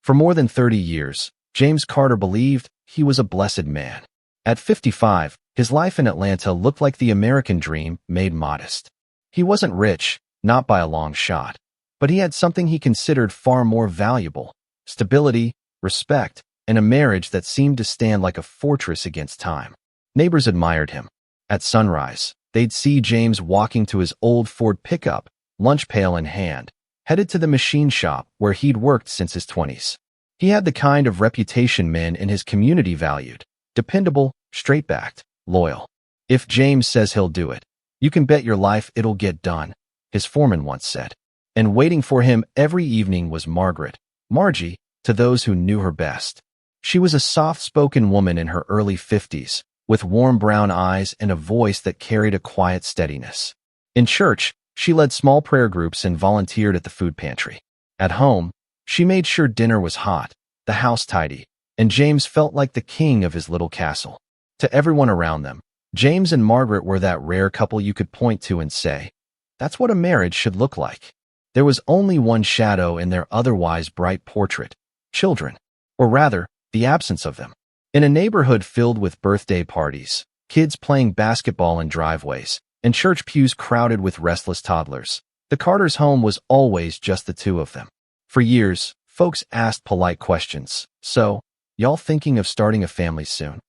For more than 30 years, James Carter believed he was a blessed man. At 55, his life in Atlanta looked like the American dream made modest. He wasn't rich, not by a long shot, but he had something he considered far more valuable: stability, respect, and a marriage that seemed to stand like a fortress against time. Neighbors admired him. At sunrise, they'd see James walking to his old Ford pickup, lunch pail in hand, headed to the machine shop where he'd worked since his 20s. He had the kind of reputation men in his community valued: dependable, straight-backed, loyal. If James says he'll do it, you can bet your life it'll get done, his foreman once said. And waiting for him every evening was Margaret, Margie, to those who knew her best. She was a soft-spoken woman in her early 50s, with warm brown eyes and a voice that carried a quiet steadiness. In church, she led small prayer groups and volunteered at the food pantry. At home, she made sure dinner was hot, the house tidy, and James felt like the king of his little castle. To everyone around them, James and Margaret were that rare couple you could point to and say, "That's what a marriage should look like." There was only one shadow in their otherwise bright portrait: children, or rather, the absence of them. In a neighborhood filled with birthday parties, kids playing basketball in driveways, and church pews crowded with restless toddlers, the Carters' home was always just the two of them. For years, folks asked polite questions: "So, y'all thinking of starting a family soon?"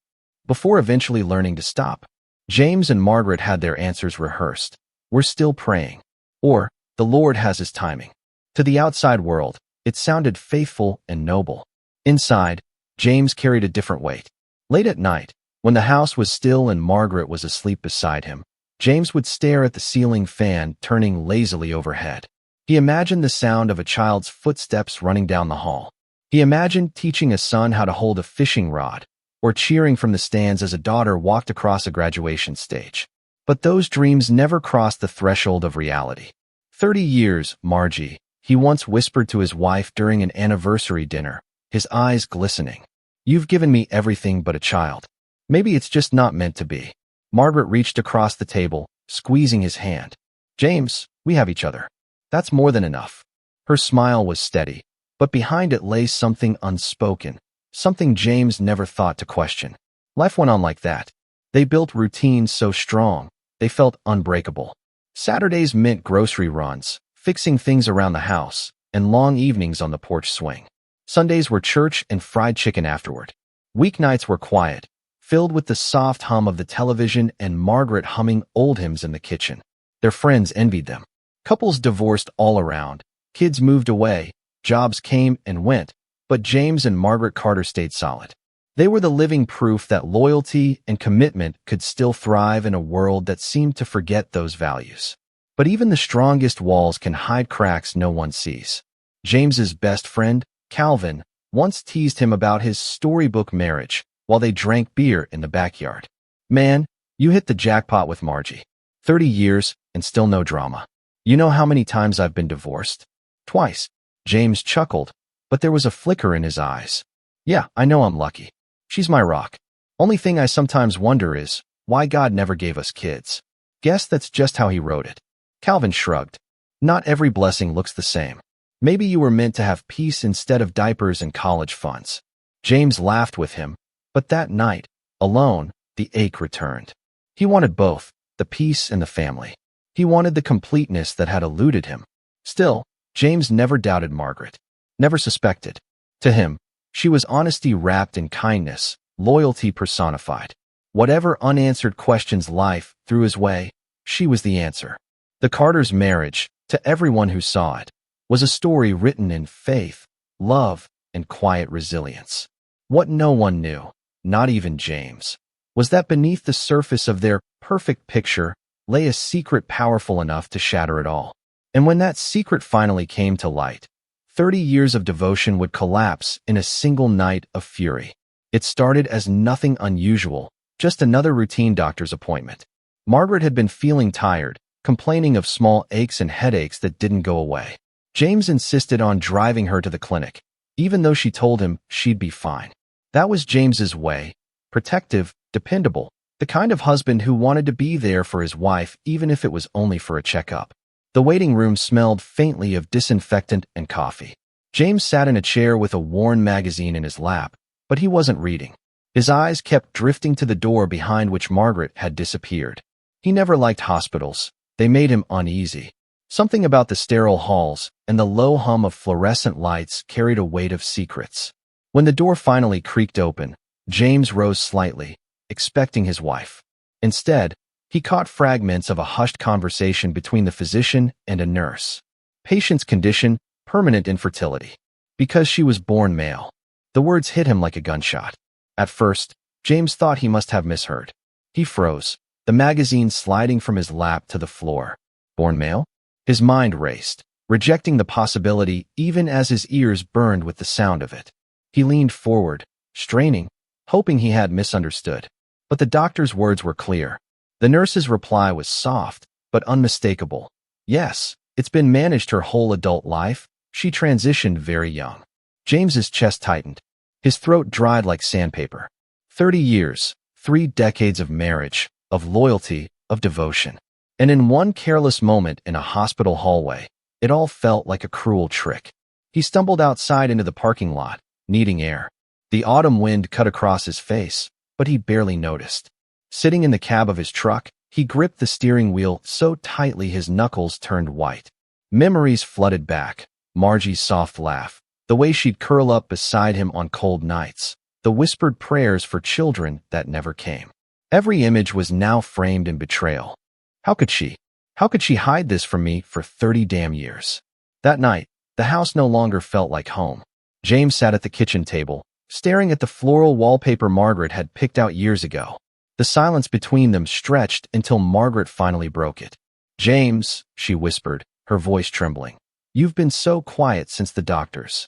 Before eventually learning to stop. James and Margaret had their answers rehearsed: "We're still praying," or "The Lord has his timing." To the outside world, it sounded faithful and noble. Inside, James carried a different weight. Late at night, when the house was still and Margaret was asleep beside him, James would stare at the ceiling fan turning lazily overhead. He imagined the sound of a child's footsteps running down the hall. He imagined teaching a son how to hold a fishing rod, or cheering from the stands as a daughter walked across a graduation stage. But those dreams never crossed the threshold of reality. 30 years, Margie, he once whispered to his wife during an anniversary dinner, his eyes glistening. "You've given me everything but a child. Maybe it's just not meant to be." Margaret reached across the table, squeezing his hand. "James, we have each other. That's more than enough." Her smile was steady, but behind it lay something unspoken, something James never thought to question. Life went on like that. They built routines so strong, they felt unbreakable. Saturdays meant grocery runs, fixing things around the house, and long evenings on the porch swing. Sundays were church and fried chicken afterward. Weeknights were quiet, filled with the soft hum of the television and Margaret humming old hymns in the kitchen. Their friends envied them. Couples divorced all around. Kids moved away. Jobs came and went. But James and Margaret Carter stayed solid. They were the living proof that loyalty and commitment could still thrive in a world that seemed to forget those values. But even the strongest walls can hide cracks no one sees. James's best friend, Calvin, once teased him about his storybook marriage while they drank beer in the backyard. "Man, you hit the jackpot with Margie. 30 years and still no drama. You know how many times I've been divorced?" "Twice." James chuckled, but there was a flicker in his eyes. "Yeah, I know I'm lucky. She's my rock. Only thing I sometimes wonder is why God never gave us kids." Guess that's just how he wrote it. Calvin shrugged. "Not every blessing looks the same. Maybe you were meant to have peace instead of diapers and college funds." James laughed with him, but that night, alone, the ache returned. He wanted both, the peace and the family. He wanted the completeness that had eluded him. Still, James never doubted Margaret, never suspected. To him, she was honesty wrapped in kindness, loyalty personified. Whatever unanswered questions life threw his way, she was the answer. The Carters' marriage, to everyone who saw it, was a story written in faith, love, and quiet resilience. What no one knew, not even James, was that beneath the surface of their perfect picture lay a secret powerful enough to shatter it all. And when that secret finally came to light, 30 years of devotion would collapse in a single night of fury. It started as nothing unusual, just another routine doctor's appointment. Margaret had been feeling tired, complaining of small aches and headaches that didn't go away. James insisted on driving her to the clinic, even though she told him she'd be fine. That was James's way: protective, dependable, the kind of husband who wanted to be there for his wife even if it was only for a checkup. The waiting room smelled faintly of disinfectant and coffee. James sat in a chair with a worn magazine in his lap, but he wasn't reading. His eyes kept drifting to the door behind which Margaret had disappeared. He never liked hospitals. They made him uneasy. Something about the sterile halls and the low hum of fluorescent lights carried a weight of secrets. When the door finally creaked open, James rose slightly, expecting his wife. Instead, he caught fragments of a hushed conversation between the physician and a nurse. Patient's condition, permanent infertility. Because she was born male. The words hit him like a gunshot. At first, James thought he must have misheard. He froze, the magazine sliding from his lap to the floor. Born male? His mind raced, rejecting the possibility even as his ears burned with the sound of it. He leaned forward, straining, hoping he had misunderstood. But the doctor's words were clear. The nurse's reply was soft, but unmistakable. Yes, it's been managed her whole adult life. She transitioned very young. James's chest tightened. His throat dried like sandpaper. 30 years, 3 decades of marriage, of loyalty, of devotion. And in one careless moment in a hospital hallway, it all felt like a cruel trick. He stumbled outside into the parking lot, needing air. The autumn wind cut across his face, but he barely noticed. Sitting in the cab of his truck, he gripped the steering wheel so tightly his knuckles turned white. Memories flooded back. Margie's soft laugh, the way she'd curl up beside him on cold nights, the whispered prayers for children that never came. Every image was now framed in betrayal. How could she hide this from me for 30 damn years? That night, the house no longer felt like home. James sat at the kitchen table, staring at the floral wallpaper Margaret had picked out years ago. The silence between them stretched until Margaret finally broke it. "James," she whispered, her voice trembling. "You've been so quiet since the doctor's."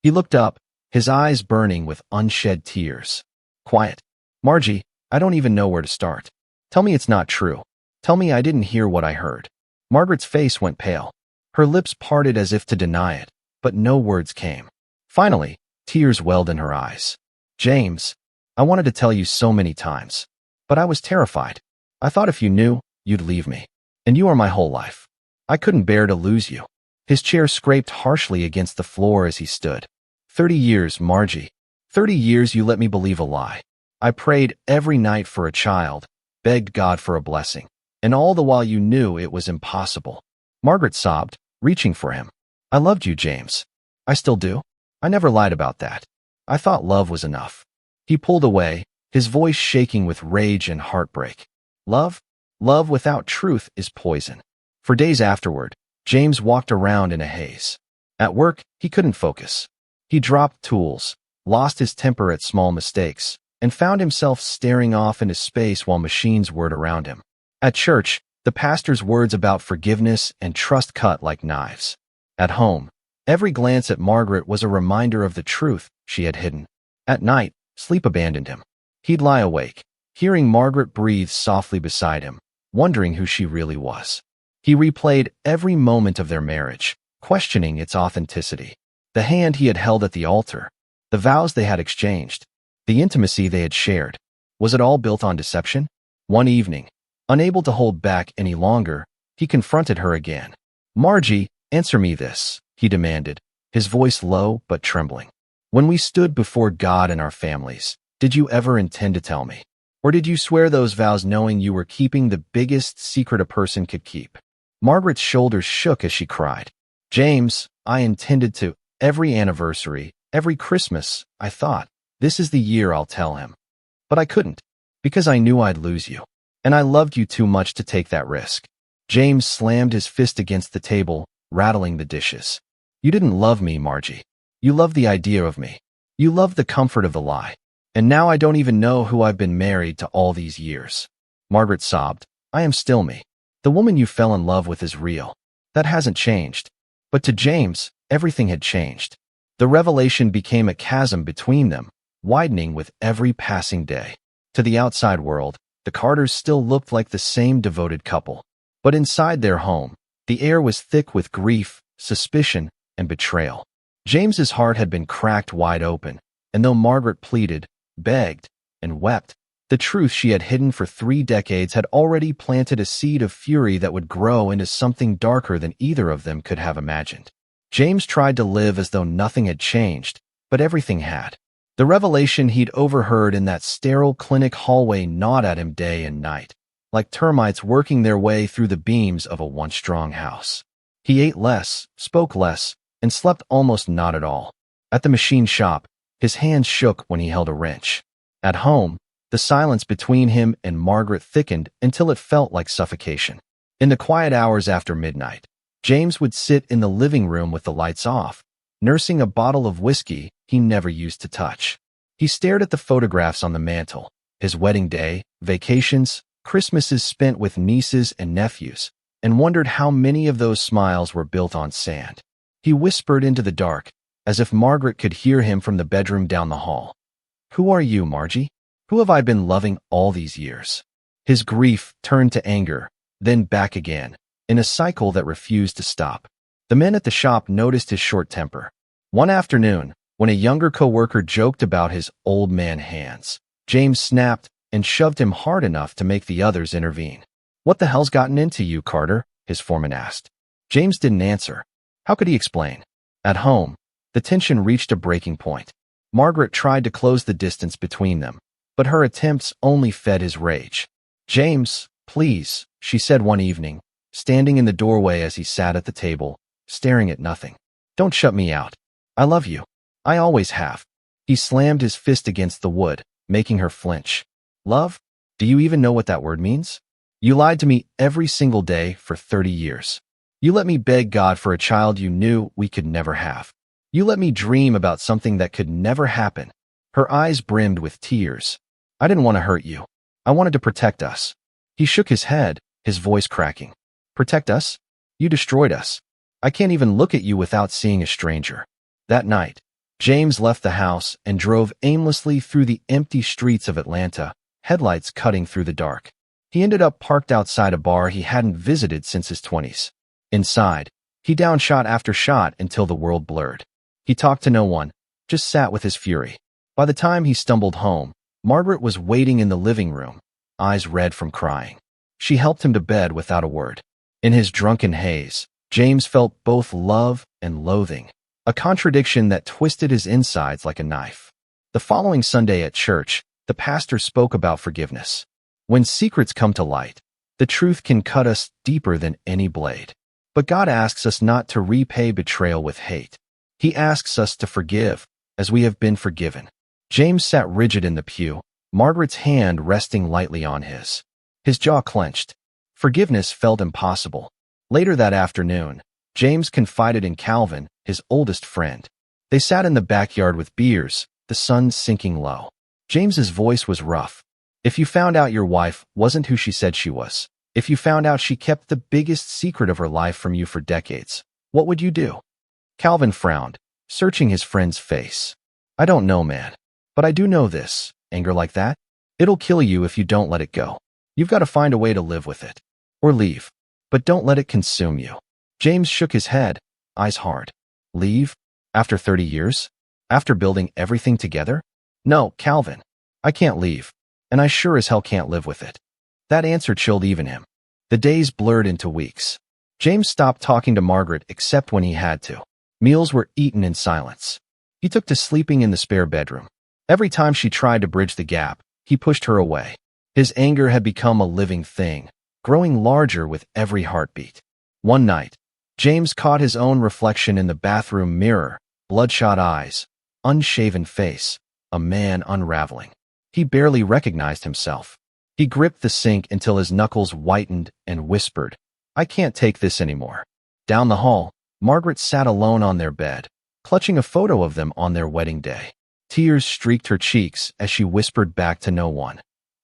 He looked up, his eyes burning with unshed tears. "Quiet? Margie, I don't even know where to start. Tell me it's not true. Tell me I didn't hear what I heard." Margaret's face went pale. Her lips parted as if to deny it, but no words came. Finally, tears welled in her eyes. "James, I wanted to tell you so many times, but I was terrified. I thought if you knew, you'd leave me. And you are my whole life. I couldn't bear to lose you." His chair scraped harshly against the floor as he stood. 30 years, Margie. 30 years you let me believe a lie. I prayed every night for a child, begged God for a blessing, and all the while you knew it was impossible. Margaret sobbed, reaching for him. "I loved you, James. I still do. I never lied about that. I thought love was enough." He pulled away, his voice shaking with rage and heartbreak. Love? Love without truth is poison. For days afterward, James walked around in a haze. At work, he couldn't focus. He dropped tools, lost his temper at small mistakes, and found himself staring off into space while machines whirred around him. At church, the pastor's words about forgiveness and trust cut like knives. At home, every glance at Margaret was a reminder of the truth she had hidden. At night, sleep abandoned him. He'd lie awake, hearing Margaret breathe softly beside him, wondering who she really was. He replayed every moment of their marriage, questioning its authenticity. The hand he had held at the altar, the vows they had exchanged, the intimacy they had shared. Was it all built on deception? One evening, unable to hold back any longer, he confronted her again. "Margie, answer me this," he demanded, his voice low but trembling. "When we stood before God and our families, did you ever intend to tell me? Or did you swear those vows knowing you were keeping the biggest secret a person could keep?" Margaret's shoulders shook as she cried. "James, I intended to. Every anniversary, every Christmas, I thought, this is the year I'll tell him. But I couldn't, because I knew I'd lose you. And I loved you too much to take that risk." James slammed his fist against the table, rattling the dishes. "You didn't love me, Margie. You loved the idea of me. You loved the comfort of the lie. And now I don't even know who I've been married to all these years." Margaret sobbed. "I am still me. The woman you fell in love with is real. That hasn't changed." But to James, everything had changed. The revelation became a chasm between them, widening with every passing day. To the outside world, the Carters still looked like the same devoted couple. But inside their home, the air was thick with grief, suspicion, and betrayal. James's heart had been cracked wide open, and though Margaret pleaded, begged, and wept, the truth she had hidden for 3 decades had already planted a seed of fury that would grow into something darker than either of them could have imagined. James tried to live as though nothing had changed, but everything had. The revelation he'd overheard in that sterile clinic hallway gnawed at him day and night, like termites working their way through the beams of a once strong house. He ate less, spoke less, and slept almost not at all. At the machine shop, his hands shook when he held a wrench. At home, the silence between him and Margaret thickened until it felt like suffocation. In the quiet hours after midnight, James would sit in the living room with the lights off, nursing a bottle of whiskey he never used to touch. He stared at the photographs on the mantel, his wedding day, vacations, Christmases spent with nieces and nephews, and wondered how many of those smiles were built on sand. He whispered into the dark, as if Margaret could hear him from the bedroom down the hall. "Who are you, Margie? Who have I been loving all these years?" His grief turned to anger, then back again, in a cycle that refused to stop. The men at the shop noticed his short temper. One afternoon, when a younger coworker joked about his old man hands, James snapped and shoved him hard enough to make the others intervene. "What the hell's gotten into you, Carter?" his foreman asked. James didn't answer. How could he explain? At home, the tension reached a breaking point. Margaret tried to close the distance between them, but her attempts only fed his rage. "James, please," she said one evening, standing in the doorway as he sat at the table, staring at nothing. "Don't shut me out. I love you. I always have." He slammed his fist against the wood, making her flinch. "Love? Do you even know what that word means? You lied to me every single day for 30 years. You let me beg God for a child you knew we could never have. You let me dream about something that could never happen." Her eyes brimmed with tears. "I didn't want to hurt you. I wanted to protect us." He shook his head, his voice cracking. "Protect us? You destroyed us. I can't even look at you without seeing a stranger." That night, James left the house and drove aimlessly through the empty streets of Atlanta, headlights cutting through the dark. He ended up parked outside a bar he hadn't visited since his 20s. Inside, he downed shot after shot until the world blurred. He talked to no one, just sat with his fury. By the time he stumbled home, Margaret was waiting in the living room, eyes red from crying. She helped him to bed without a word. In his drunken haze, James felt both love and loathing, a contradiction that twisted his insides like a knife. The following Sunday at church, the pastor spoke about forgiveness. When secrets come to light, the truth can cut us deeper than any blade. But God asks us not to repay betrayal with hate. He asks us to forgive, as we have been forgiven. James sat rigid in the pew, Margaret's hand resting lightly on his. His jaw clenched. Forgiveness felt impossible. Later that afternoon, James confided in Calvin, his oldest friend. They sat in the backyard with beers, the sun sinking low. James's voice was rough. "If you found out your wife wasn't who she said she was, if you found out she kept the biggest secret of her life from you for decades, what would you do?" Calvin frowned, searching his friend's face. "I don't know, man. But I do know this. Anger like that? It'll kill you if you don't let it go. You've got to find a way to live with it. Or leave. But don't let it consume you." James shook his head, eyes hard. "Leave? After 30 years? After building everything together? No, Calvin. I can't leave. And I sure as hell can't live with it." That answer chilled even him. The days blurred into weeks. James stopped talking to Margaret except when he had to. Meals were eaten in silence. He took to sleeping in the spare bedroom. Every time she tried to bridge the gap, he pushed her away. His anger had become a living thing, growing larger with every heartbeat. One night, James caught his own reflection in the bathroom mirror, bloodshot eyes, unshaven face, a man unraveling. He barely recognized himself. He gripped the sink until his knuckles whitened and whispered, "I can't take this anymore." Down the hall, Margaret sat alone on their bed, clutching a photo of them on their wedding day. Tears streaked her cheeks as she whispered back to no one,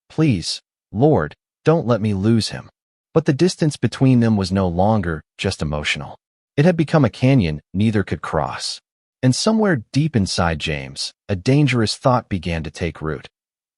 "Please, Lord, don't let me lose him." But the distance between them was no longer just emotional. It had become a canyon neither could cross. And somewhere deep inside James, a dangerous thought began to take root.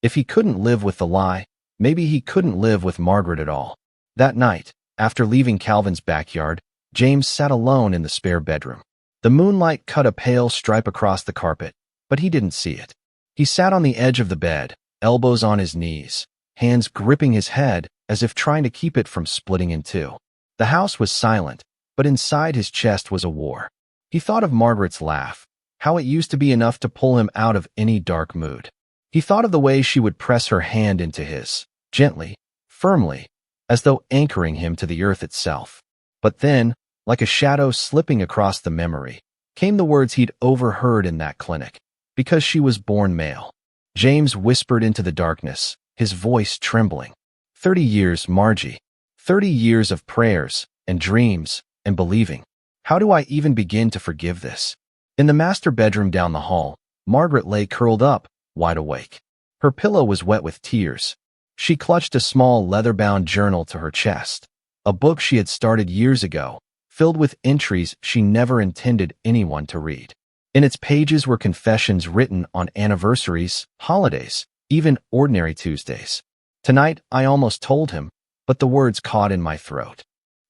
If he couldn't live with the lie, maybe he couldn't live with Margaret at all. That night, after leaving Calvin's backyard, James sat alone in the spare bedroom. The moonlight cut a pale stripe across the carpet, but he didn't see it. He sat on the edge of the bed, elbows on his knees, hands gripping his head as if trying to keep it from splitting in two. The house was silent, but inside his chest was a war. He thought of Margaret's laugh, how it used to be enough to pull him out of any dark mood. He thought of the way she would press her hand into his, gently, firmly, as though anchoring him to the earth itself. But then, like a shadow slipping across the memory, came the words he'd overheard in that clinic, because she was born male. James whispered into the darkness, his voice trembling. 30 years, Margie. 30 years of prayers, and dreams, and believing. How do I even begin to forgive this? In the master bedroom down the hall, Margaret lay curled up, wide awake. Her pillow was wet with tears. She clutched a small leather-bound journal to her chest, a book she had started years ago, filled with entries she never intended anyone to read. In its pages were confessions written on anniversaries, holidays, even ordinary Tuesdays. Tonight, I almost told him, but the words caught in my throat.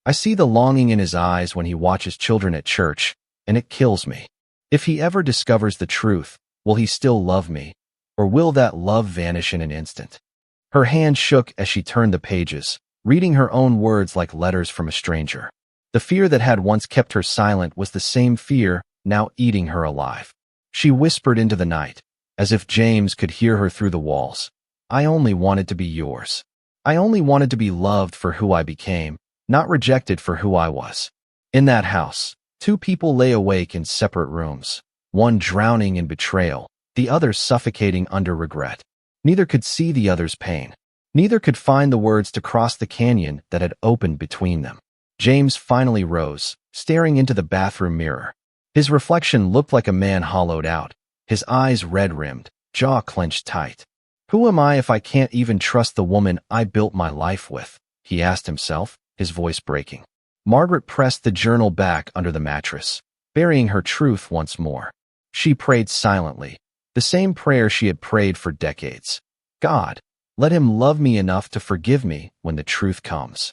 I see the longing in his eyes when he watches children at church, and it kills me. If he ever discovers the truth, will he still love me, or will that love vanish in an instant? Her hand shook as she turned the pages, reading her own words like letters from a stranger. The fear that had once kept her silent was the same fear now eating her alive. She whispered into the night, as if James could hear her through the walls. I only wanted to be yours. I only wanted to be loved for who I became, not rejected for who I was. In that house, two people lay awake in separate rooms, one drowning in betrayal, the other suffocating under regret. Neither could see the other's pain. Neither could find the words to cross the canyon that had opened between them. James finally rose, staring into the bathroom mirror. His reflection looked like a man hollowed out, his eyes red-rimmed, jaw clenched tight. Who am I if I can't even trust the woman I built my life with? He asked himself, his voice breaking. Margaret pressed the journal back under the mattress, burying her truth once more. She prayed silently, the same prayer she had prayed for decades. God, let him love me enough to forgive me when the truth comes.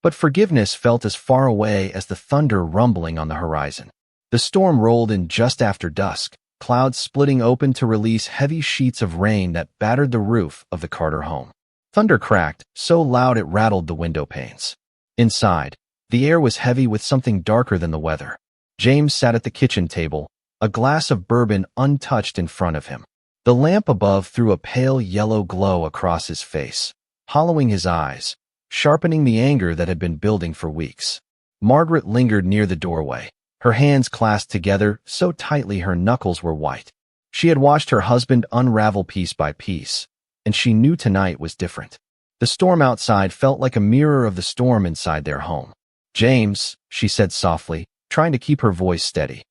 But forgiveness felt as far away as the thunder rumbling on the horizon. The storm rolled in just after dusk, clouds splitting open to release heavy sheets of rain that battered the roof of the Carter home. Thunder cracked, so loud it rattled the window panes. Inside, the air was heavy with something darker than the weather. James sat at the kitchen table, a glass of bourbon untouched in front of him. The lamp above threw a pale yellow glow across his face, hollowing his eyes, sharpening the anger that had been building for weeks. Margaret lingered near the doorway, her hands clasped together so tightly her knuckles were white. She had watched her husband unravel piece by piece, and she knew tonight was different. The storm outside felt like a mirror of the storm inside their home. James, she said softly, trying to keep her voice steady.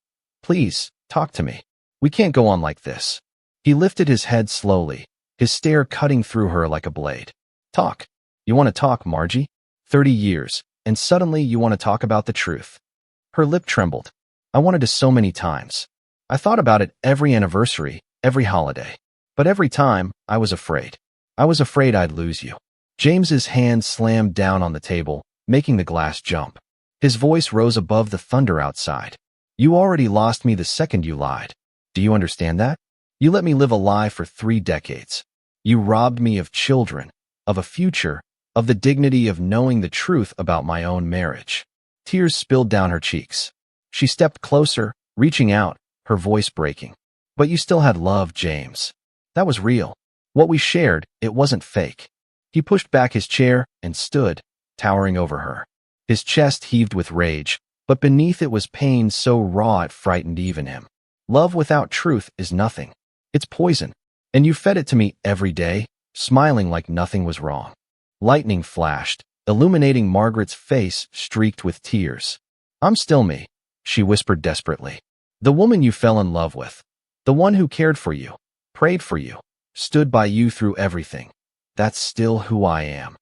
Please, talk to me. We can't go on like this. He lifted his head slowly, his stare cutting through her like a blade. Talk. You want to talk, Margie? 30 years, and suddenly you want to talk about the truth. Her lip trembled. I wanted to so many times. I thought about it every anniversary, every holiday. But every time, I was afraid. I was afraid I'd lose you. James's hand slammed down on the table, making the glass jump. His voice rose above the thunder outside. You already lost me the second you lied. Do you understand that? You let me live a lie for 3 decades. You robbed me of children, of a future, of the dignity of knowing the truth about my own marriage. Tears spilled down her cheeks. She stepped closer, reaching out, her voice breaking. But you still had love, James. That was real. What we shared, it wasn't fake. He pushed back his chair and stood, towering over her. His chest heaved with rage, but beneath it was pain so raw it frightened even him. Love without truth is nothing. It's poison. And you fed it to me every day, smiling like nothing was wrong. Lightning flashed, illuminating Margaret's face streaked with tears. I'm still me, she whispered desperately. The woman you fell in love with. The one who cared for you, prayed for you, stood by you through everything. That's still who I am.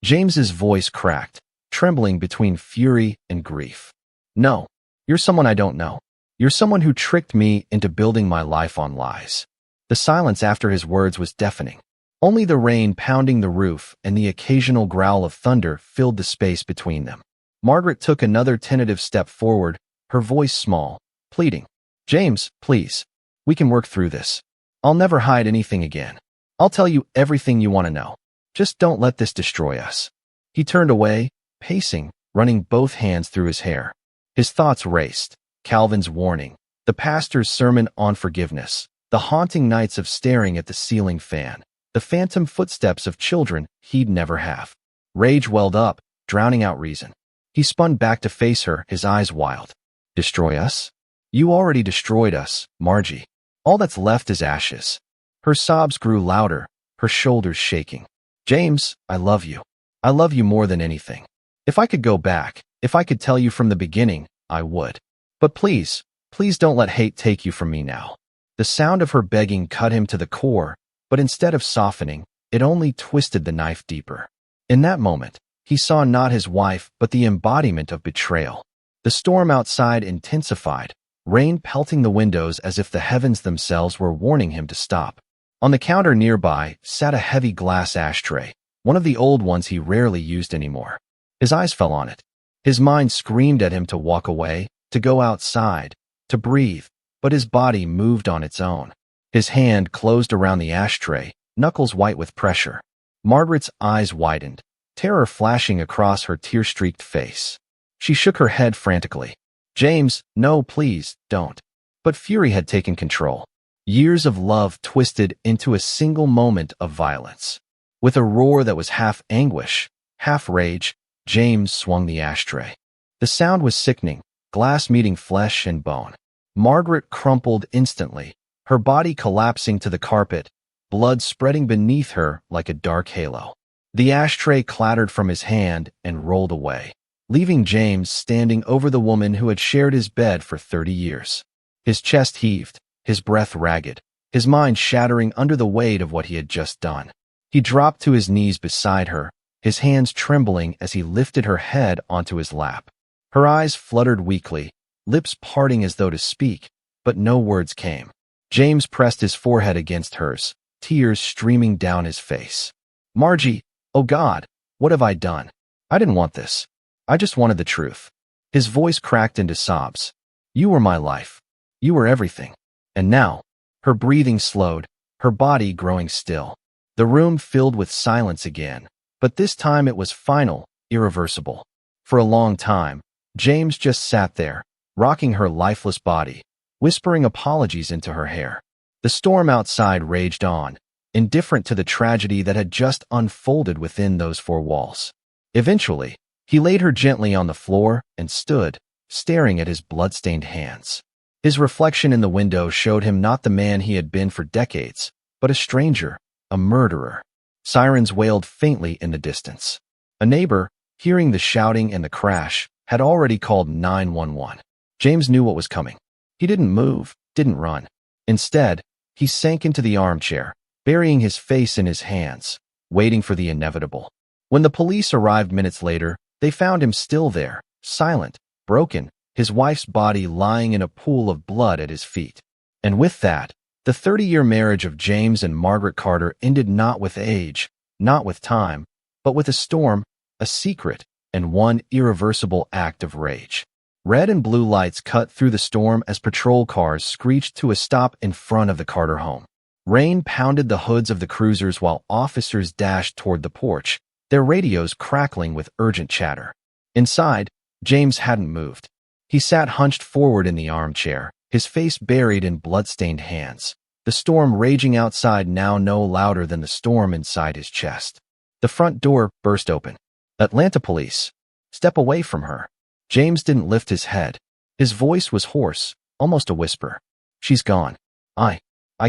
James's voice cracked, trembling between fury and grief. No, you're someone I don't know. You're someone who tricked me into building my life on lies. The silence after his words was deafening. Only the rain pounding the roof and the occasional growl of thunder filled the space between them. Margaret took another tentative step forward, her voice small, pleading. James, please. We can work through this. I'll never hide anything again. I'll tell you everything you want to know. Just don't let this destroy us. He turned away, pacing, running both hands through his hair. His thoughts raced. Calvin's warning, the pastor's sermon on forgiveness, the haunting nights of staring at the ceiling fan, the phantom footsteps of children he'd never have. Rage welled up, drowning out reason. He spun back to face her, his eyes wild. Destroy us? You already destroyed us, Margie. All that's left is ashes. Her sobs grew louder, her shoulders shaking. James, I love you. I love you more than anything. If I could go back, if I could tell you from the beginning, I would. But please, please don't let hate take you from me now. The sound of her begging cut him to the core, but instead of softening, it only twisted the knife deeper. In that moment, he saw not his wife, but the embodiment of betrayal. The storm outside intensified, rain pelting the windows as if the heavens themselves were warning him to stop. On the counter nearby sat a heavy glass ashtray, one of the old ones he rarely used anymore. His eyes fell on it. His mind screamed at him to walk away, to go outside, to breathe, but his body moved on its own. His hand closed around the ashtray, knuckles white with pressure. Margaret's eyes widened, terror flashing across her tear-streaked face. She shook her head frantically. James, no, please, don't. But fury had taken control. Years of love twisted into a single moment of violence. With a roar that was half anguish, half rage, James swung the ashtray. The sound was sickening, glass meeting flesh and bone. Margaret crumpled instantly, her body collapsing to the carpet, blood spreading beneath her like a dark halo. The ashtray clattered from his hand and rolled away, leaving James standing over the woman who had shared his bed for 30 years. His chest heaved, his breath ragged, his mind shattering under the weight of what he had just done. He dropped to his knees beside her, his hands trembling as he lifted her head onto his lap. Her eyes fluttered weakly, lips parting as though to speak, but no words came. James pressed his forehead against hers, tears streaming down his face. Margie, oh God, what have I done? I didn't want this. I just wanted the truth. His voice cracked into sobs. You were my life. You were everything. And now, her breathing slowed, her body growing still. The room filled with silence again, but this time it was final, irreversible. For a long time, James just sat there, rocking her lifeless body, whispering apologies into her hair. The storm outside raged on, indifferent to the tragedy that had just unfolded within those four walls. Eventually, he laid her gently on the floor and stood, staring at his blood-stained hands. His reflection in the window showed him not the man he had been for decades, but a stranger, a murderer. Sirens wailed faintly in the distance. A neighbor, hearing the shouting and the crash, had already called 911. James knew what was coming. He didn't move, didn't run. Instead, he sank into the armchair, burying his face in his hands, waiting for the inevitable. When the police arrived minutes later, they found him still there, silent, broken, his wife's body lying in a pool of blood at his feet. And with that, the 30-year marriage of James and Margaret Carter ended not with age, not with time, but with a storm, a secret, and one irreversible act of rage. Red and blue lights cut through the storm as patrol cars screeched to a stop in front of the Carter home. Rain pounded the hoods of the cruisers while officers dashed toward the porch, their radios crackling with urgent chatter. Inside, James hadn't moved. He sat hunched forward in the armchair, his face buried in blood-stained hands, the storm raging outside now no louder than the storm inside his chest. The front door burst open. Atlanta police. Step away from her. James didn't lift his head. His voice was hoarse, almost a whisper. She's gone. I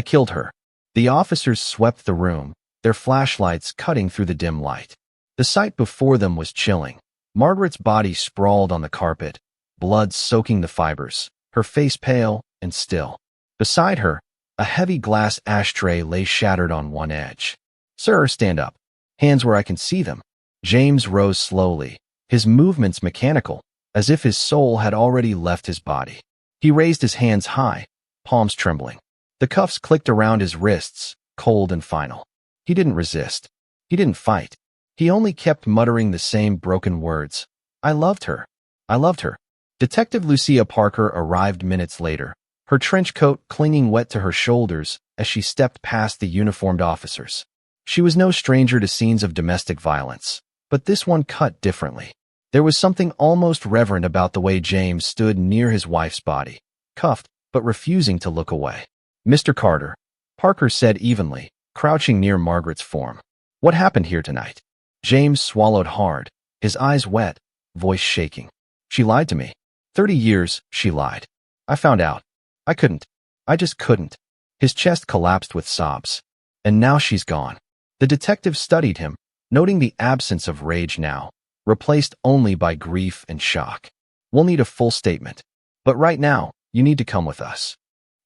killed her. The officers swept the room, their flashlights cutting through the dim light. The sight before them was chilling. Margaret's body sprawled on the carpet, blood soaking the fibers, her face pale and still. Beside her, a heavy glass ashtray lay shattered on one edge. Sir, stand up. Hands where I can see them. James rose slowly, his movements mechanical, as if his soul had already left his body. He raised his hands high, palms trembling. The cuffs clicked around his wrists, cold and final. He didn't resist. He didn't fight. He only kept muttering the same broken words. I loved her. I loved her. Detective Lucia Parker arrived minutes later, her trench coat clinging wet to her shoulders as she stepped past the uniformed officers. She was no stranger to scenes of domestic violence, but this one cut differently. There was something almost reverent about the way James stood near his wife's body, cuffed, but refusing to look away. "Mr. Carter," Parker said evenly, crouching near Margaret's form. "What happened here tonight?" James swallowed hard, his eyes wet, voice shaking. "She lied to me. 30 years, she lied. I found out. I couldn't. I just couldn't." His chest collapsed with sobs. "And now she's gone." The detective studied him, noting the absence of rage now, replaced only by grief and shock. "We'll need a full statement. But right now, you need to come with us."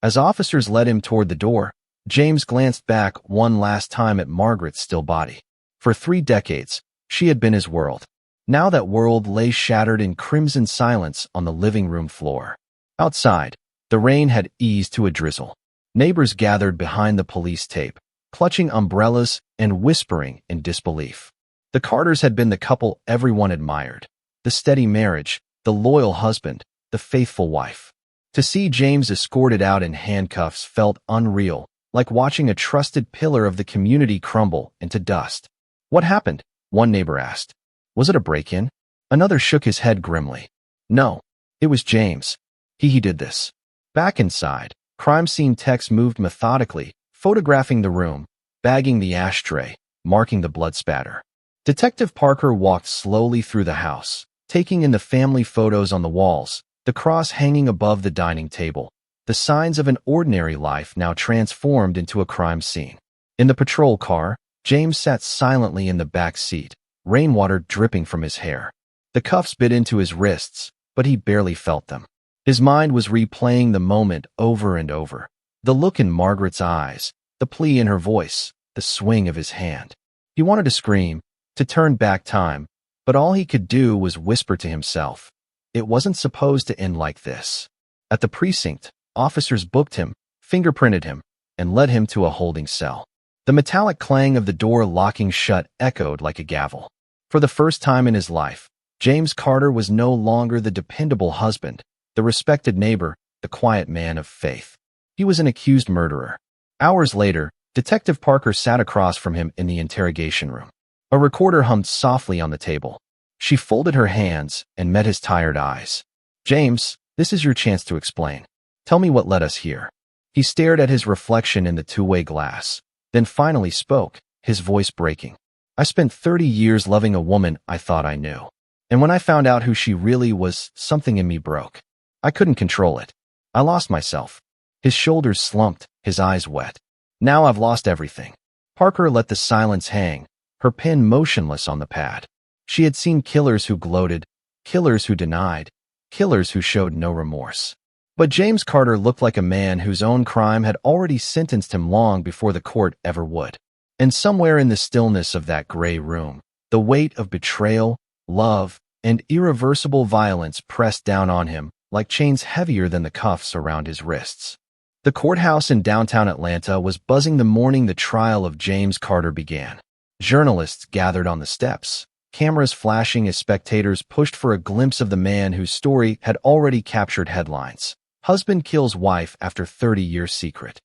As officers led him toward the door, James glanced back one last time at Margaret's still body. For 3 decades, she had been his world. Now that world lay shattered in crimson silence on the living room floor. Outside, the rain had eased to a drizzle. Neighbors gathered behind the police tape, clutching umbrellas and whispering in disbelief. The Carters had been the couple everyone admired. The steady marriage, the loyal husband, the faithful wife. To see James escorted out in handcuffs felt unreal, like watching a trusted pillar of the community crumble into dust. "What happened?" one neighbor asked. "Was it a break-in?" Another shook his head grimly. "No, it was James. He did this." Back inside, crime scene techs moved methodically, photographing the room, bagging the ashtray, marking the blood spatter. Detective Parker walked slowly through the house, taking in the family photos on the walls, the cross hanging above the dining table, the signs of an ordinary life now transformed into a crime scene. In the patrol car, James sat silently in the back seat, rainwater dripping from his hair. The cuffs bit into his wrists, but he barely felt them. His mind was replaying the moment over and over. The look in Margaret's eyes, the plea in her voice, the swing of his hand. He wanted to scream, to turn back time, but all he could do was whisper to himself. It wasn't supposed to end like this. At the precinct, officers booked him, fingerprinted him, and led him to a holding cell. The metallic clang of the door locking shut echoed like a gavel. For the first time in his life, James Carter was no longer the dependable husband, the respected neighbor, the quiet man of faith. He was an accused murderer. Hours later, Detective Parker sat across from him in the interrogation room. A recorder hummed softly on the table. She folded her hands and met his tired eyes. "James, this is your chance to explain. Tell me what led us here." He stared at his reflection in the two-way glass, then finally spoke, his voice breaking. "I spent 30 years loving a woman I thought I knew. And when I found out who she really was, something in me broke. I couldn't control it. I lost myself." His shoulders slumped, his eyes wet. "Now I've lost everything." Parker let the silence hang, her pen motionless on the pad. She had seen killers who gloated, killers who denied, killers who showed no remorse. But James Carter looked like a man whose own crime had already sentenced him long before the court ever would. And somewhere in the stillness of that gray room, the weight of betrayal, love, and irreversible violence pressed down on him like chains heavier than the cuffs around his wrists. The courthouse in downtown Atlanta was buzzing the morning the trial of James Carter began. Journalists gathered on the steps, cameras flashing as spectators pushed for a glimpse of the man whose story had already captured headlines. Husband kills wife after 30-year secret.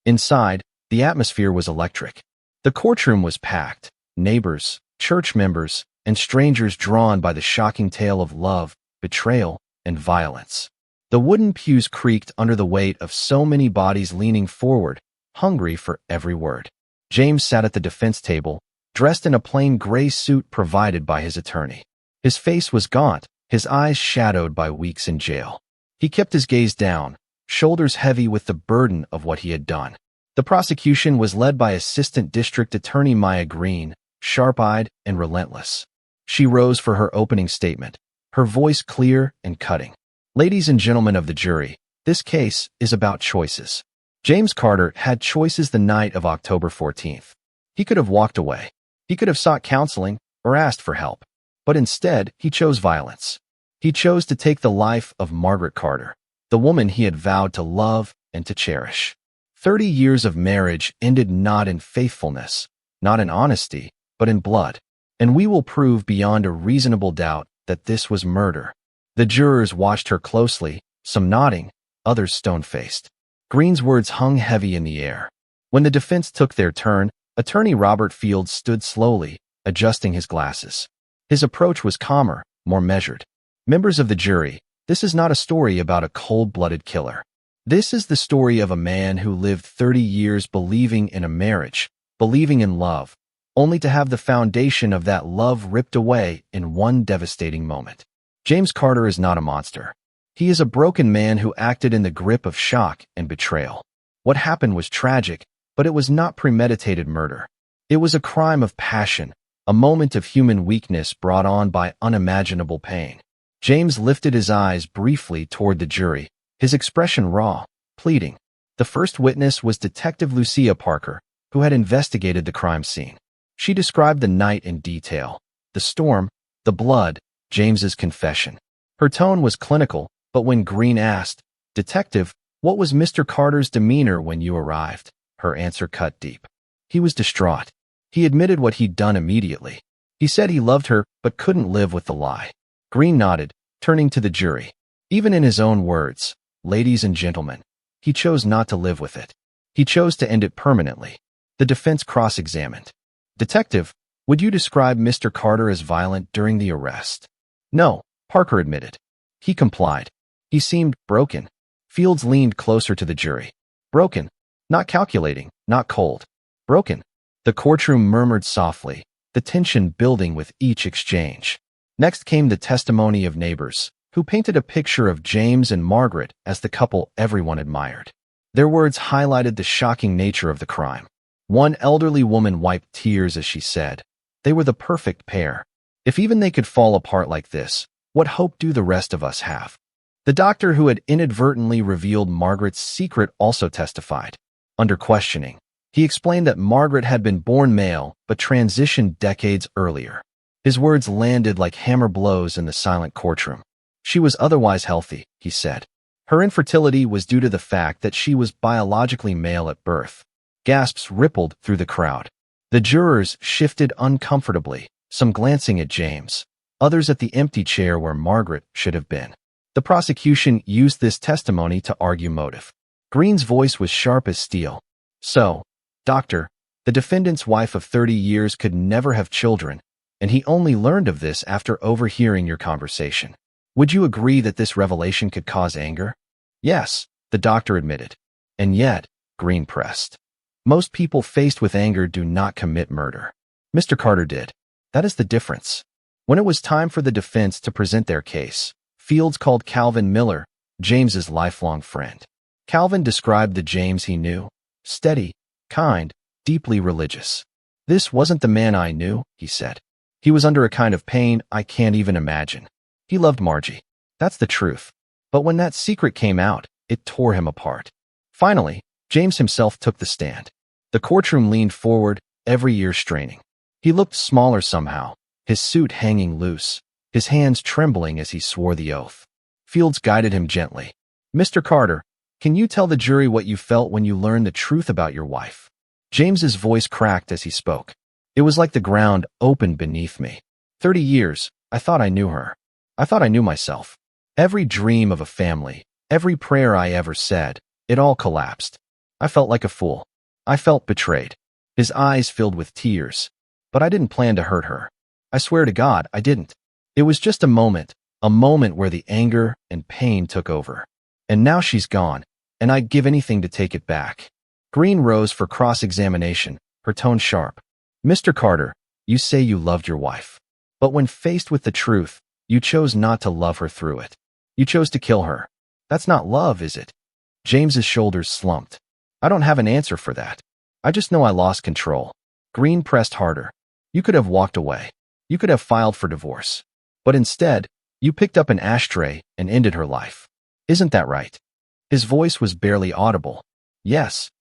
Inside, the atmosphere was electric. The courtroom was packed, neighbors, church members, and strangers drawn by the shocking tale of love, betrayal, and violence. The wooden pews creaked under the weight of so many bodies leaning forward, hungry for every word. James sat at the defense table, dressed in a plain gray suit provided by his attorney. His face was gaunt, his eyes shadowed by weeks in jail. He kept his gaze down, shoulders heavy with the burden of what he had done. The prosecution was led by Assistant District Attorney Maya Green, sharp-eyed and relentless. She rose for her opening statement, her voice clear and cutting. "Ladies and gentlemen of the jury, this case is about choices." James Carter had choices the night of October 14th. He could have walked away. He could have sought counseling or asked for help. But instead, he chose violence. He chose to take the life of Margaret Carter, the woman he had vowed to love and to cherish. 30 years of marriage ended not in faithfulness, not in honesty, but in blood. And we will prove beyond a reasonable doubt that this was murder. The jurors watched her closely, some nodding, others stone-faced. Green's words hung heavy in the air. When the defense took their turn, Attorney Robert Fields stood slowly, adjusting his glasses. His approach was calmer, more measured. Members of the jury, this is not a story about a cold-blooded killer. This is the story of a man who lived 30 years believing in a marriage, believing in love, only to have the foundation of that love ripped away in one devastating moment. James Carter is not a monster. He is a broken man who acted in the grip of shock and betrayal. What happened was tragic, but it was not premeditated murder. It was a crime of passion, a moment of human weakness brought on by unimaginable pain. James lifted his eyes briefly toward the jury, his expression raw, pleading. The first witness was Detective Lucia Parker, who had investigated the crime scene. She described the night in detail, the storm, the blood, James's confession. Her tone was clinical, but when Green asked, "Detective, what was Mr. Carter's demeanor when you arrived?" her answer cut deep. He was distraught. He admitted what he'd done immediately. He said he loved her but couldn't live with the lie. Green nodded, turning to the jury. Even in his own words, "Ladies and gentlemen," he chose not to live with it. He chose to end it permanently. The defense cross-examined. "Detective, would you describe Mr. Carter as violent during the arrest?" "No," Parker admitted. He complied. He seemed broken. Fields leaned closer to the jury. "Broken. Not calculating, not cold. Broken." The courtroom murmured softly, the tension building with each exchange. Next came the testimony of neighbors, who painted a picture of James and Margaret as the couple everyone admired. Their words highlighted the shocking nature of the crime. One elderly woman wiped tears as she said, "They were the perfect pair. If even they could fall apart like this, what hope do the rest of us have?" The doctor who had inadvertently revealed Margaret's secret also testified. Under questioning, he explained that Margaret had been born male but transitioned decades earlier. His words landed like hammer blows in the silent courtroom. She was otherwise healthy, he said. Her infertility was due to the fact that she was biologically male at birth. Gasps rippled through the crowd. The jurors shifted uncomfortably, some glancing at James, others at the empty chair where Margaret should have been. The prosecution used this testimony to argue motive. Green's voice was sharp as steel. "So, doctor, the defendant's wife of 30 years could never have children, and he only learned of this after overhearing your conversation. Would you agree that this revelation could cause anger?" "Yes," the doctor admitted. "And yet," Green pressed, "most people faced with anger do not commit murder. Mr. Carter did. That is the difference." When it was time for the defense to present their case, Fields called Calvin Miller, James's lifelong friend. Calvin described the James he knew: steady, kind, deeply religious. "This wasn't the man I knew," he said. "He was under a kind of pain I can't even imagine. He loved Margie. That's the truth. But when that secret came out, it tore him apart." Finally, James himself took the stand. The courtroom leaned forward, every ear straining. He looked smaller somehow, his suit hanging loose, his hands trembling as he swore the oath. Fields guided him gently. "Mr. Carter, can you tell the jury what you felt when you learned the truth about your wife?" James's voice cracked as he spoke. "It was like the ground opened beneath me. 30 years, I thought I knew her. I thought I knew myself. Every dream of a family, every prayer I ever said, it all collapsed. I felt like a fool. I felt betrayed." His eyes filled with tears. "But I didn't plan to hurt her. I swear to God, I didn't. It was just a moment where the anger and pain took over. And now she's gone, and I'd give anything to take it back." Green rose for cross-examination, her tone sharp. "Mr. Carter, you say you loved your wife. But when faced with the truth, you chose not to love her through it. You chose to kill her. That's not love, is it?" James's shoulders slumped. "I don't have an answer for that. I just know I lost control." Green pressed harder. "You could have walked away. You could have filed for divorce. But instead, you picked up an ashtray and ended her life. Isn't that right?" His voice was barely audible. "Yes."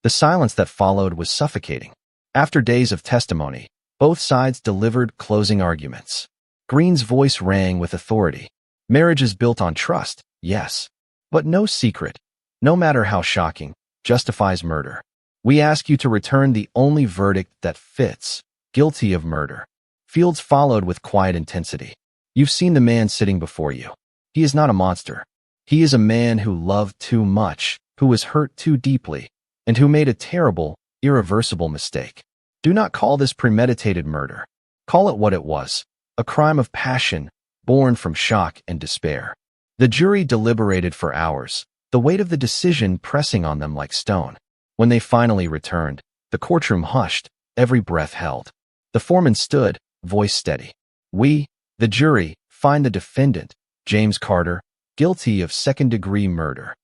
The silence that followed was suffocating. After days of testimony, both sides delivered closing arguments. Green's voice rang with authority. "Marriage is built on trust, yes. But no secret, no matter how shocking, justifies murder. We ask you to return the only verdict that fits: guilty of murder." Fields followed with quiet intensity. "You've seen the man sitting before you. He is not a monster. He is a man who loved too much, who was hurt too deeply, and who made a terrible, irreversible mistake. Do not call this premeditated murder. Call it what it was: a crime of passion, born from shock and despair. The jury deliberated for hours, the weight of the decision pressing on them like stone. When they finally returned, the courtroom hushed, every breath held. The foreman stood, voice steady. "We, the jury, find the defendant, James Carter, guilty of second-degree murder."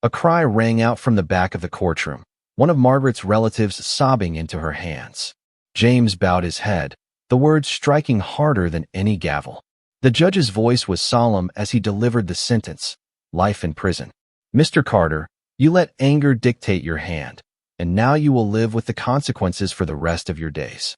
A cry rang out from the back of the courtroom, one of Margaret's relatives sobbing into her hands. James bowed his head, the words striking harder than any gavel. The judge's voice was solemn as he delivered the sentence, life in prison. "Mr. Carter, you let anger dictate your hand, and now you will live with the consequences for the rest of your days."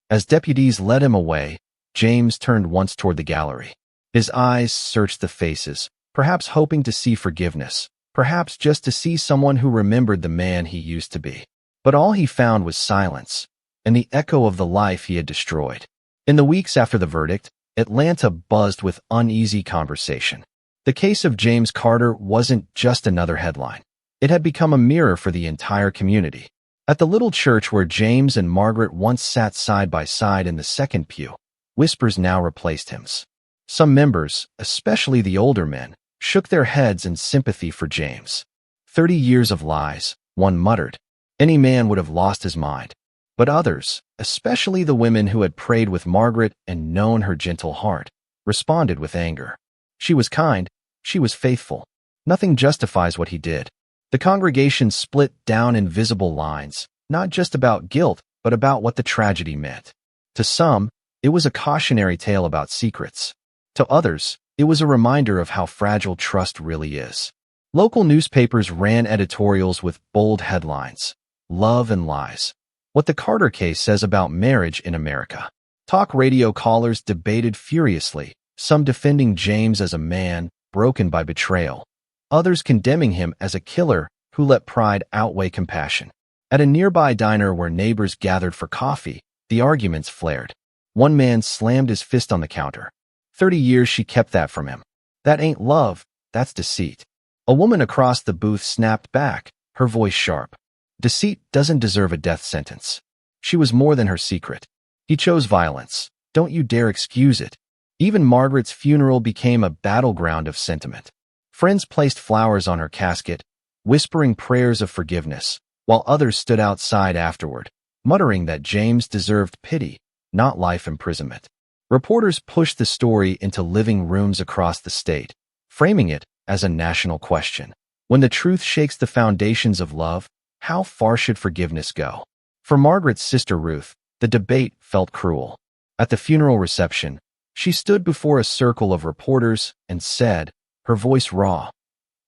As deputies led him away, James turned once toward the gallery. His eyes searched the faces, perhaps hoping to see forgiveness, perhaps just to see someone who remembered the man he used to be. But all he found was silence, and the echo of the life he had destroyed. In the weeks after the verdict, Atlanta buzzed with uneasy conversation. The case of James Carter wasn't just another headline. It had become a mirror for the entire community. At the little church where James and Margaret once sat side by side in the second pew, whispers now replaced hymns. Some members, especially the older men, shook their heads in sympathy for James. 30 years of lies, one muttered. Any man would have lost his mind. But others, especially the women who had prayed with Margaret and known her gentle heart, responded with anger. She was kind, she was faithful. Nothing justifies what he did. The congregation split down in visible lines, not just about guilt, but about what the tragedy meant. To some, it was a cautionary tale about secrets. To others, it was a reminder of how fragile trust really is. Local newspapers ran editorials with bold headlines, "Love and Lies. What the Carter case says about marriage in America." Talk radio callers debated furiously, some defending James as a man broken by betrayal, others condemning him as a killer who let pride outweigh compassion. At a nearby diner where neighbors gathered for coffee, the arguments flared. One man slammed his fist on the counter. 30 years she kept that from him. That ain't love, that's deceit. A woman across the booth snapped back, her voice sharp. Deceit doesn't deserve a death sentence. She was more than her secret. He chose violence. Don't you dare excuse it. Even Margaret's funeral became a battleground of sentiment. Friends placed flowers on her casket, whispering prayers of forgiveness, while others stood outside afterward, muttering that James deserved pity, not life imprisonment. Reporters pushed the story into living rooms across the state, framing it as a national question. When the truth shakes the foundations of love, how far should forgiveness go? For Margaret's sister Ruth, the debate felt cruel. At the funeral reception, she stood before a circle of reporters and said, her voice raw,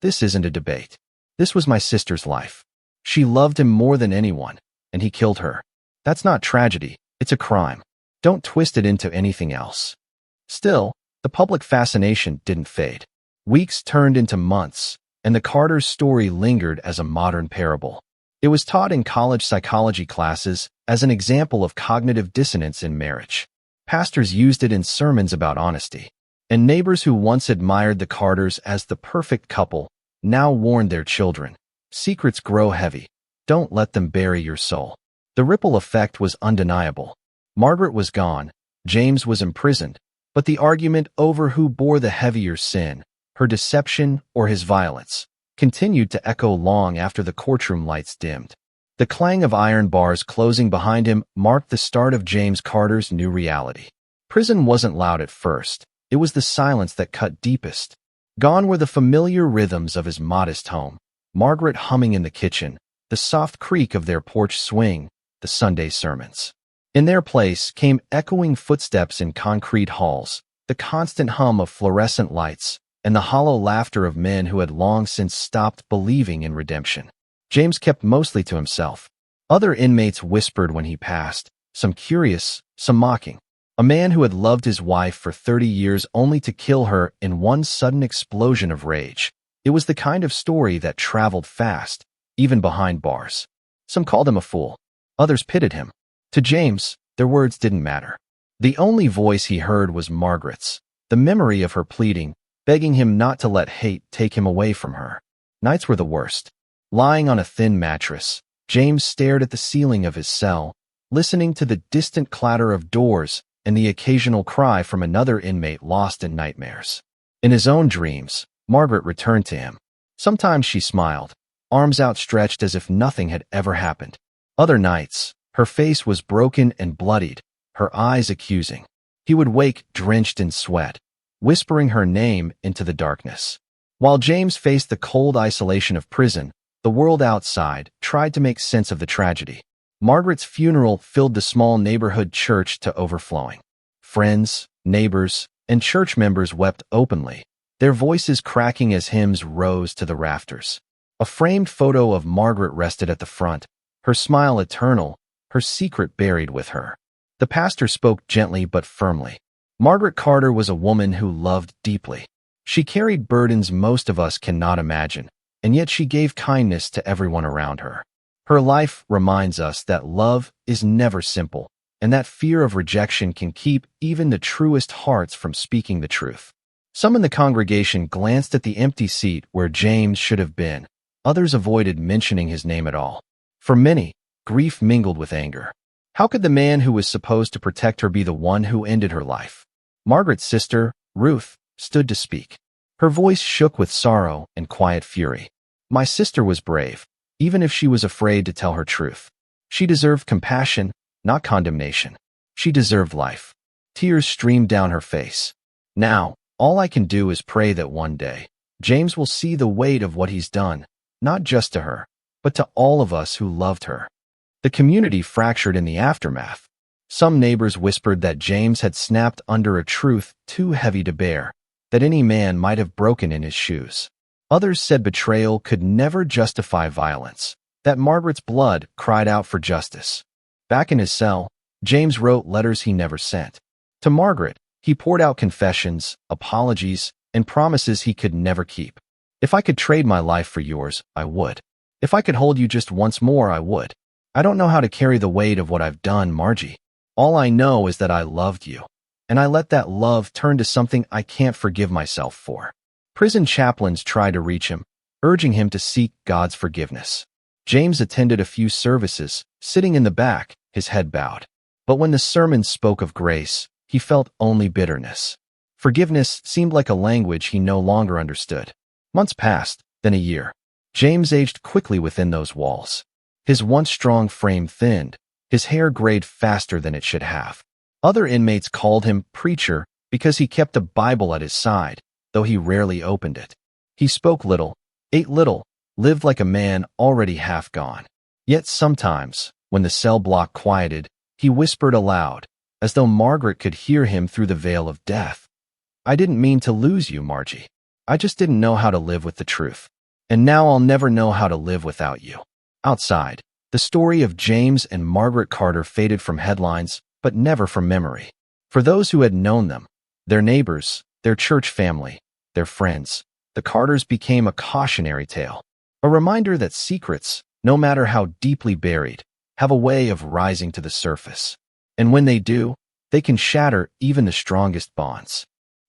"This isn't a debate. This was my sister's life. She loved him more than anyone, and he killed her. That's not tragedy, it's a crime. Don't twist it into anything else." Still, the public fascination didn't fade. Weeks turned into months, and the Carter's story lingered as a modern parable. It was taught in college psychology classes as an example of cognitive dissonance in marriage. Pastors used it in sermons about honesty, and neighbors who once admired the Carters as the perfect couple now warned their children, "Secrets grow heavy. Don't let them bury your soul." The ripple effect was undeniable. Margaret was gone, James was imprisoned, but the argument over who bore the heavier sin, her deception or his violence, continued to echo long after the courtroom lights dimmed. The clang of iron bars closing behind him marked the start of James Carter's new reality. Prison wasn't loud at first. It was the silence that cut deepest. Gone were the familiar rhythms of his modest home, Margaret humming in the kitchen, the soft creak of their porch swing, the Sunday sermons. In their place came echoing footsteps in concrete halls, the constant hum of fluorescent lights, and the hollow laughter of men who had long since stopped believing in redemption. James kept mostly to himself. Other inmates whispered when he passed, some curious, some mocking. A man who had loved his wife for 30 years only to kill her in one sudden explosion of rage. It was the kind of story that traveled fast, even behind bars. Some called him a fool. Others pitied him. To James, their words didn't matter. The only voice he heard was Margaret's, the memory of her pleading, begging him not to let hate take him away from her. Nights were the worst. Lying on a thin mattress, James stared at the ceiling of his cell, listening to the distant clatter of doors and the occasional cry from another inmate lost in nightmares. In his own dreams, Margaret returned to him. Sometimes she smiled, arms outstretched as if nothing had ever happened. Other nights, her face was broken and bloodied, her eyes accusing. He would wake drenched in sweat, whispering her name into the darkness. While James faced the cold isolation of prison, the world outside tried to make sense of the tragedy. Margaret's funeral filled the small neighborhood church to overflowing. Friends, neighbors, and church members wept openly, their voices cracking as hymns rose to the rafters. A framed photo of Margaret rested at the front, her smile eternal, her secret buried with her. The pastor spoke gently but firmly. Margaret Carter was a woman who loved deeply. She carried burdens most of us cannot imagine, and yet she gave kindness to everyone around her. Her life reminds us that love is never simple, and that fear of rejection can keep even the truest hearts from speaking the truth. Some in the congregation glanced at the empty seat where James should have been. Others avoided mentioning his name at all. For many, grief mingled with anger. How could the man who was supposed to protect her be the one who ended her life? Margaret's sister, Ruth, stood to speak. Her voice shook with sorrow and quiet fury. My sister was brave, even if she was afraid to tell her truth. She deserved compassion, not condemnation. She deserved life. Tears streamed down her face. Now, all I can do is pray that one day, James will see the weight of what he's done, not just to her, but to all of us who loved her. The community fractured in the aftermath. Some neighbors whispered that James had snapped under a truth too heavy to bear, that any man might have broken in his shoes. Others said betrayal could never justify violence, that Margaret's blood cried out for justice. Back in his cell, James wrote letters he never sent. To Margaret, he poured out confessions, apologies, and promises he could never keep. If I could trade my life for yours, I would. If I could hold you just once more, I would. I don't know how to carry the weight of what I've done, Margie. All I know is that I loved you, and I let that love turn to something I can't forgive myself for. Prison chaplains tried to reach him, urging him to seek God's forgiveness. James attended a few services, sitting in the back, his head bowed. But when the sermon spoke of grace, he felt only bitterness. Forgiveness seemed like a language he no longer understood. Months passed, then a year. James aged quickly within those walls. His once strong frame thinned, his hair grayed faster than it should have. Other inmates called him preacher because he kept a Bible at his side, though he rarely opened it. He spoke little, ate little, lived like a man already half gone. Yet sometimes, when the cell block quieted, he whispered aloud, as though Margaret could hear him through the veil of death. I didn't mean to lose you, Margie. I just didn't know how to live with the truth. And now I'll never know how to live without you. Outside, the story of James and Margaret Carter faded from headlines, but never from memory. For those who had known them, their neighbors, their church family, their friends, the Carters became a cautionary tale. A reminder that secrets, no matter how deeply buried, have a way of rising to the surface. And when they do, they can shatter even the strongest bonds.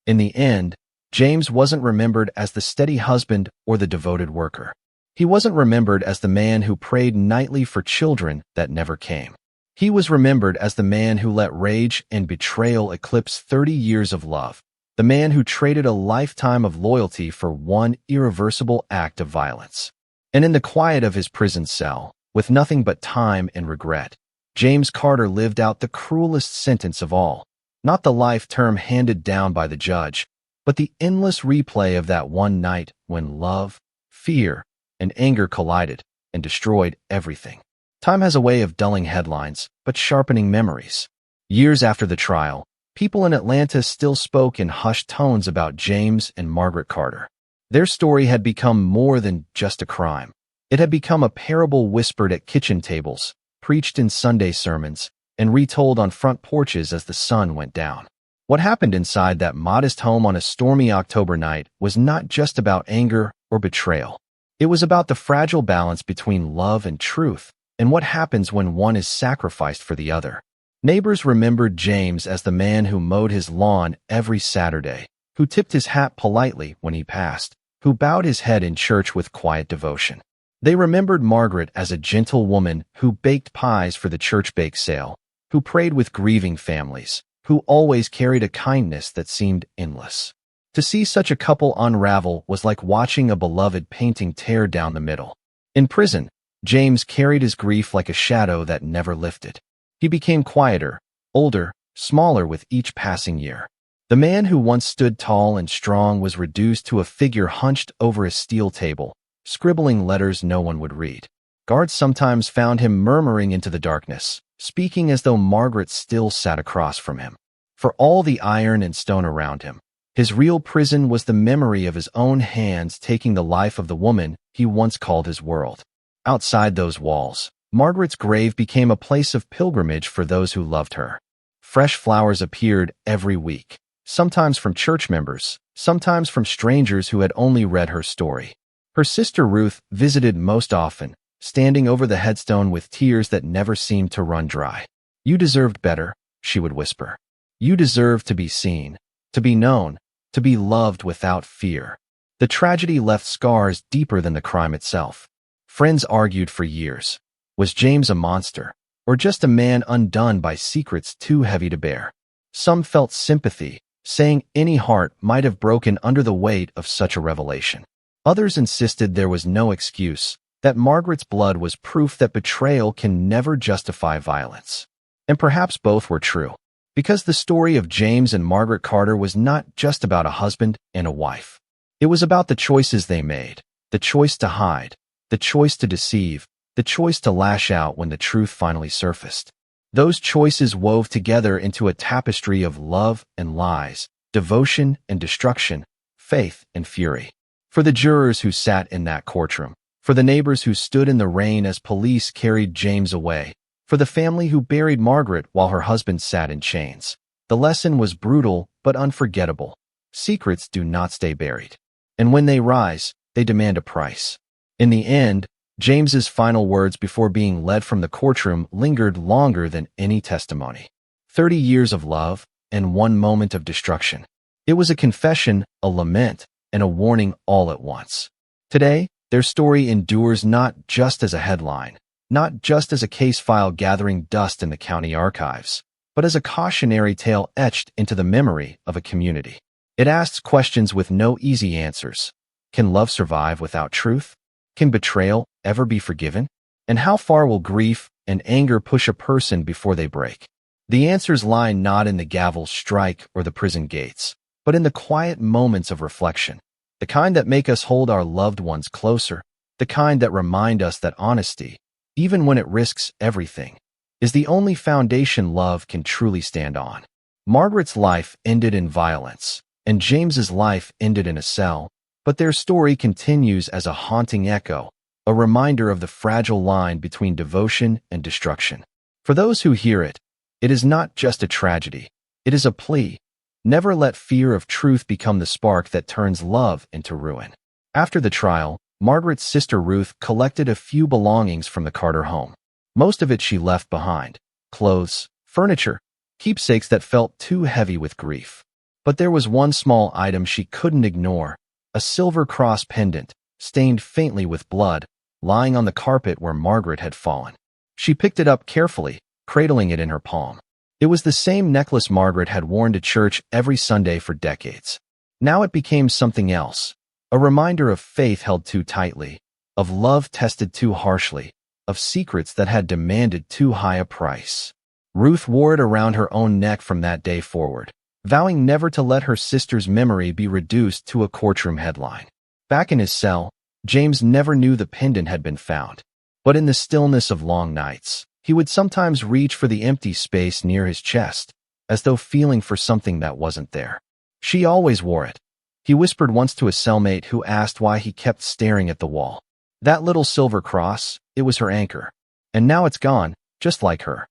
In the end, James wasn't remembered as the steady husband or the devoted worker. He wasn't remembered as the man who prayed nightly for children that never came. He was remembered as the man who let rage and betrayal eclipse 30 years of love, the man who traded a lifetime of loyalty for one irreversible act of violence. And in the quiet of his prison cell, with nothing but time and regret, James Carter lived out the cruelest sentence of all, not the life term handed down by the judge, but the endless replay of that one night when love, fear, and anger collided and destroyed everything. Time has a way of dulling headlines, but sharpening memories. Years after the trial, people in Atlanta still spoke in hushed tones about James and Margaret Carter. Their story had become more than just a crime. It had become a parable whispered at kitchen tables, preached in Sunday sermons, and retold on front porches as the sun went down. What happened inside that modest home on a stormy October night was not just about anger or betrayal. It was about the fragile balance between love and truth, and what happens when one is sacrificed for the other. Neighbors remembered James as the man who mowed his lawn every Saturday, who tipped his hat politely when he passed, who bowed his head in church with quiet devotion. They remembered Margaret as a gentle woman who baked pies for the church bake sale, who prayed with grieving families, who always carried a kindness that seemed endless. To see such a couple unravel was like watching a beloved painting tear down the middle. In prison, James carried his grief like a shadow that never lifted. He became quieter, older, smaller with each passing year. The man who once stood tall and strong was reduced to a figure hunched over a steel table, scribbling letters no one would read. Guards sometimes found him murmuring into the darkness, speaking as though Margaret still sat across from him. For all the iron and stone around him, his real prison was the memory of his own hands taking the life of the woman he once called his world. Outside those walls, Margaret's grave became a place of pilgrimage for those who loved her. Fresh flowers appeared every week, sometimes from church members, sometimes from strangers who had only read her story. Her sister Ruth visited most often, standing over the headstone with tears that never seemed to run dry. "You deserved better," she would whisper. "You deserve to be seen, to be known, to be loved without fear." The tragedy left scars deeper than the crime itself. Friends argued for years. Was James a monster, or just a man undone by secrets too heavy to bear? Some felt sympathy, saying any heart might have broken under the weight of such a revelation. Others insisted there was no excuse, that Margaret's blood was proof that betrayal can never justify violence. And perhaps both were true, because the story of James and Margaret Carter was not just about a husband and a wife. It was about the choices they made, the choice to hide, the choice to deceive, the choice to lash out when the truth finally surfaced. Those choices wove together into a tapestry of love and lies, devotion and destruction, faith and fury. For the jurors who sat in that courtroom, for the neighbors who stood in the rain as police carried James away, for the family who buried Margaret while her husband sat in chains, the lesson was brutal but unforgettable. Secrets do not stay buried. And when they rise, they demand a price. In the end, James's final words before being led from the courtroom lingered longer than any testimony. 30 years of love and 1 moment of destruction. It was a confession, a lament, and a warning all at once. Today, their story endures not just as a headline, not just as a case file gathering dust in the county archives, but as a cautionary tale etched into the memory of a community. It asks questions with no easy answers. Can love survive without truth? Can betrayal ever be forgiven? And how far will grief and anger push a person before they break? The answers lie not in the gavel's strike or the prison gates, but in the quiet moments of reflection, the kind that make us hold our loved ones closer, the kind that remind us that honesty, even when it risks everything, is the only foundation love can truly stand on. Margaret's life ended in violence, and James's life ended in a cell, but their story continues as a haunting echo, a reminder of the fragile line between devotion and destruction. For those who hear it, it is not just a tragedy, it is a plea. Never let fear of truth become the spark that turns love into ruin. After the trial, Margaret's sister Ruth collected a few belongings from the Carter home. Most of it she left behind: clothes, furniture, keepsakes that felt too heavy with grief. But there was one small item she couldn't ignore: a silver cross pendant, stained faintly with blood, lying on the carpet where Margaret had fallen. She picked it up carefully, cradling it in her palm. It was the same necklace Margaret had worn to church every Sunday for decades. Now it became something else, a reminder of faith held too tightly, of love tested too harshly, of secrets that had demanded too high a price. Ruth wore it around her own neck from that day forward, vowing never to let her sister's memory be reduced to a courtroom headline. Back in his cell, James never knew the pendant had been found, but in the stillness of long nights, he would sometimes reach for the empty space near his chest, as though feeling for something that wasn't there. She always wore it, he whispered once to a cellmate who asked why he kept staring at the wall. That little silver cross, it was her anchor. And now it's gone, just like her.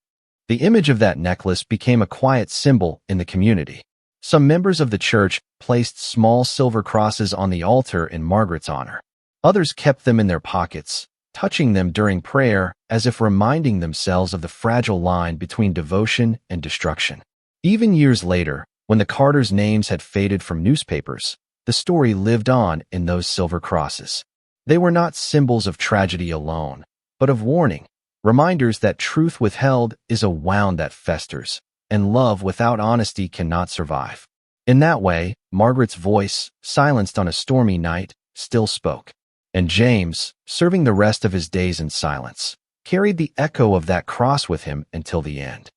The image of that necklace became a quiet symbol in the community. Some members of the church placed small silver crosses on the altar in Margaret's honor. Others kept them in their pockets, touching them during prayer as if reminding themselves of the fragile line between devotion and destruction. Even years later, when the Carters' names had faded from newspapers, the story lived on in those silver crosses. They were not symbols of tragedy alone, but of warning, reminders that truth withheld is a wound that festers, and love without honesty cannot survive. In that way, Margaret's voice, silenced on a stormy night, still spoke. And James, serving the rest of his days in silence, carried the echo of that cross with him until the end.